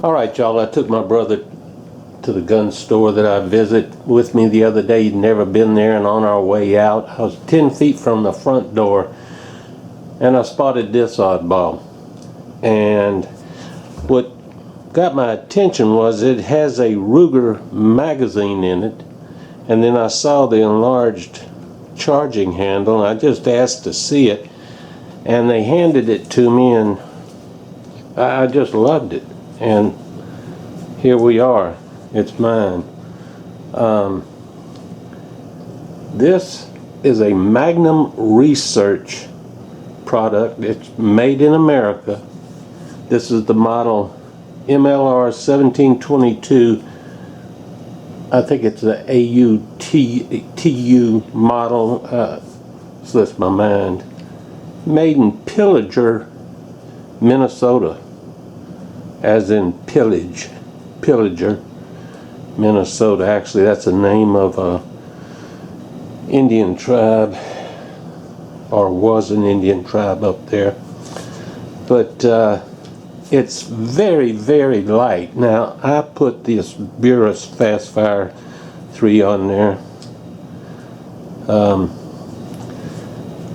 Alright, y'all, I took my brother to the gun store that I visit with me the other day. He'd never been there, and on our way out, I was 10 feet from the front door, and I spotted this oddball. And what got my attention was it has a Ruger magazine in it, and then I saw the enlarged charging handle, and I just asked to see it, and they handed it to me, and I just loved it. And here we are. It's mine. This is a Magnum Research product. It's made in America. This is the model MLR 1722. I think it's the AUTU model. Slips my mind. Made in Pillager, Minnesota. As in pillage. Pillager, Minnesota. Actually, that's the name of a Indian tribe, or was an Indian tribe up there. But it's very, very light. Now, I put this Burris Fastfire 3 on there.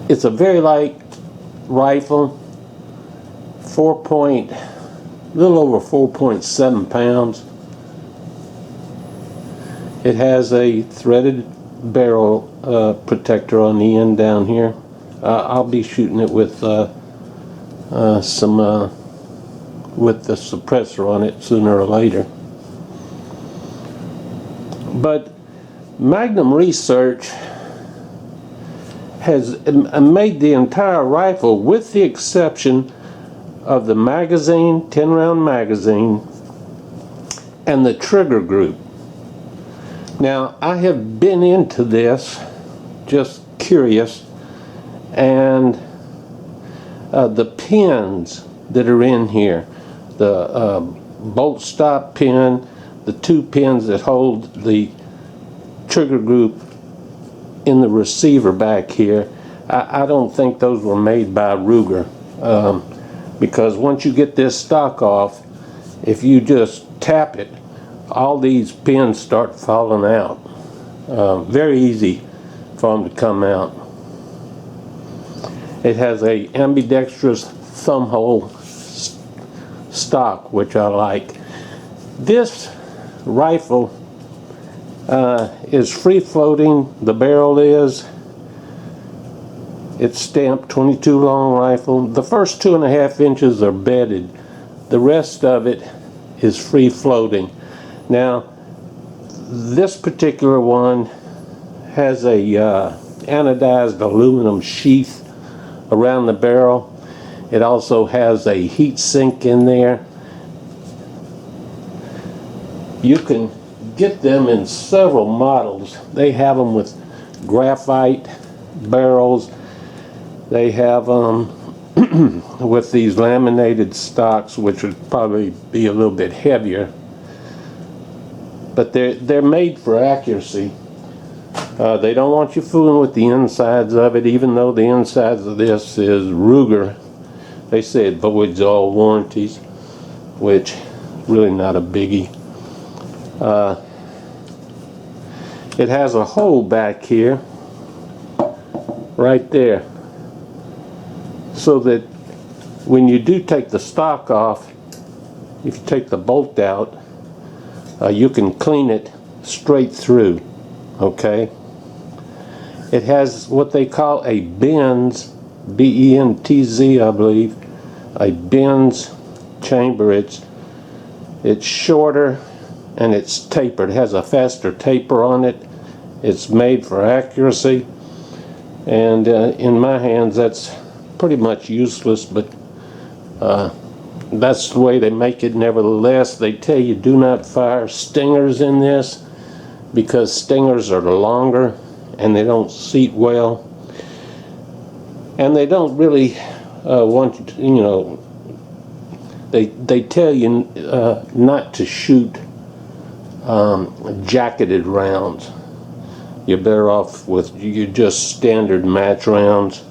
It's a very light rifle, little over 4.7 pounds. It has a threaded barrel protector on the end down here. I'll be shooting it with with the suppressor on it sooner or later. But Magnum Research has made the entire rifle, with the exception of the magazine, 10-round magazine, and the trigger group. Now, I have been into this, just curious, and the pins that are in here, the bolt stop pin, the 2 pins that hold the trigger group in the receiver back here, I don't think those were made by Ruger. Because once you get this stock off, if you just tap it, all these pins start falling out. Very easy for them to come out. It has a ambidextrous thumb hole stock, which I like. This rifle is free floating. The barrel is. It's stamped 22 long rifle. The first 2.5 inches are bedded. The rest of it is free floating. Now, this particular one has a anodized aluminum sheath around the barrel. It also has a heat sink in there. You can get them in several models. They have them with graphite barrels. They have them with these laminated stocks, which would probably be a little bit heavier. But they're made for accuracy. They don't want you fooling with the insides of it, even though the insides of this is Ruger. They say it voids all warranties, which is really not a biggie. It has a hole back here, right there, so that when you do take the stock off, if you take the bolt out, you can clean it straight through. Okay? It has what they call a bends, B-E-N-T-Z, I believe, a bends chamber. It's shorter and it's tapered. It has a faster taper on it. It's made for accuracy, and in my hands that's pretty much useless, but that's the way they make it. Nevertheless, they tell you do not fire stingers in this, because stingers are longer and they don't seat well, and they don't really want you, they tell you not to shoot jacketed rounds. You're better off with your just standard match rounds.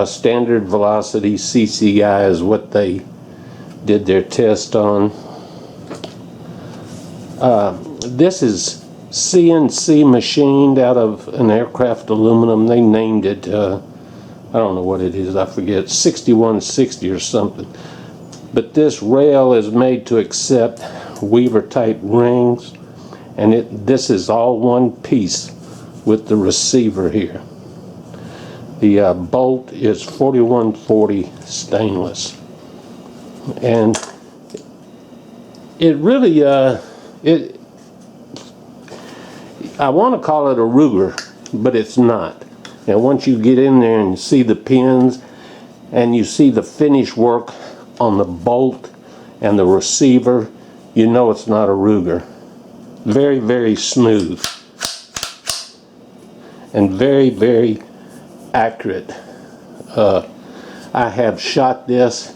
Standard velocity CCI is what they did their test on. This is CNC machined out of an aircraft aluminum. They named it, I don't know what it is, I forget, 6160 or something. But this rail is made to accept Weaver type rings, and this is all one piece with the receiver here. The bolt is 4140 stainless, and it really I want to call it a Ruger, but it's not. Now once you get in there and you see the pins and you see the finish work on the bolt and the receiver, you know it's not a Ruger. Very, very smooth and very, very accurate. I have shot this.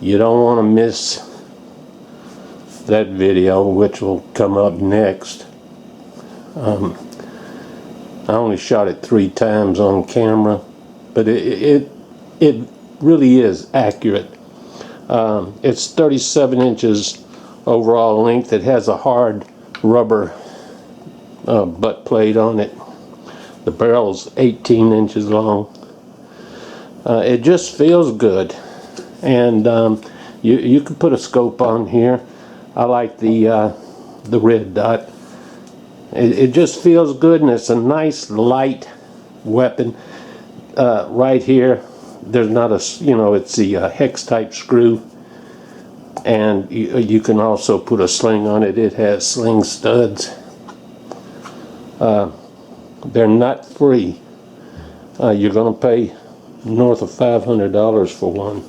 You don't want to miss that video, which will come up next. I only shot it 3 times on camera, but it really is accurate. It's 37 inches overall length. It has a hard rubber butt plate on it. The barrel's 18 inches long. It just feels good, and you can put a scope on here. I like the red dot. It just feels good, and it's a nice light weapon. Right here, there's not a, it's the hex type screw, and you can also put a sling on it. It has sling studs. They're not free. You're going to pay north of $500 for one.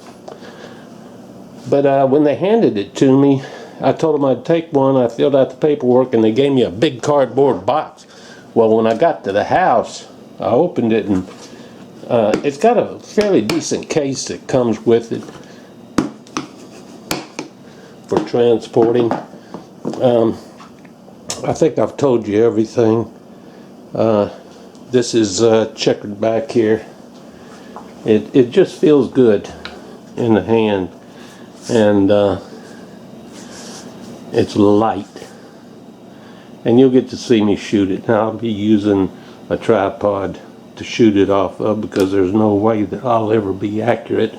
But when they handed it to me, I told them I'd take one. I filled out the paperwork, and they gave me a big cardboard box. Well, when I got to the house, I opened it, and it's got a fairly decent case that comes with it for transporting. I think I've told you everything. This is checkered back here. It just feels good in the hand, and it's light, and you'll get to see me shoot it. Now I'll be using a tripod to shoot it off of, because there's no way that I'll ever be accurate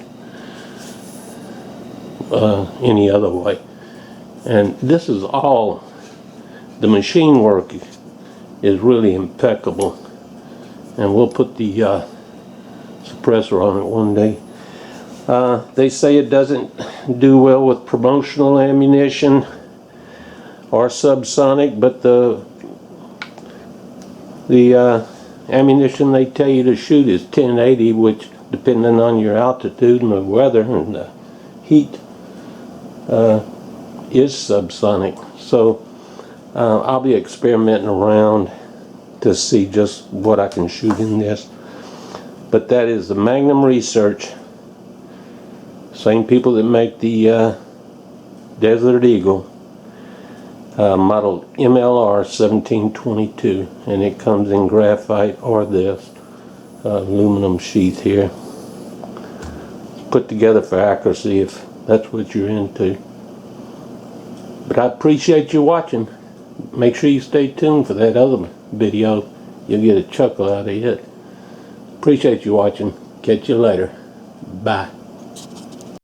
any other way. And this is all, the machine work is really impeccable, and we'll put the suppressor on it one day. They say it doesn't do well with promotional ammunition or subsonic, but the ammunition they tell you to shoot is 1080, which, depending on your altitude and the weather and the heat, is subsonic. So I'll be experimenting around to see just what I can shoot in this. But that is the Magnum Research. Same people that make the Desert Eagle. Model MLR 1722, and it comes in graphite or this aluminum sheath here. Put together for accuracy, if that's what you're into. But I appreciate you watching. Make sure you stay tuned for that other video. You'll get a chuckle out of it. Appreciate you watching. Catch you later. Bye.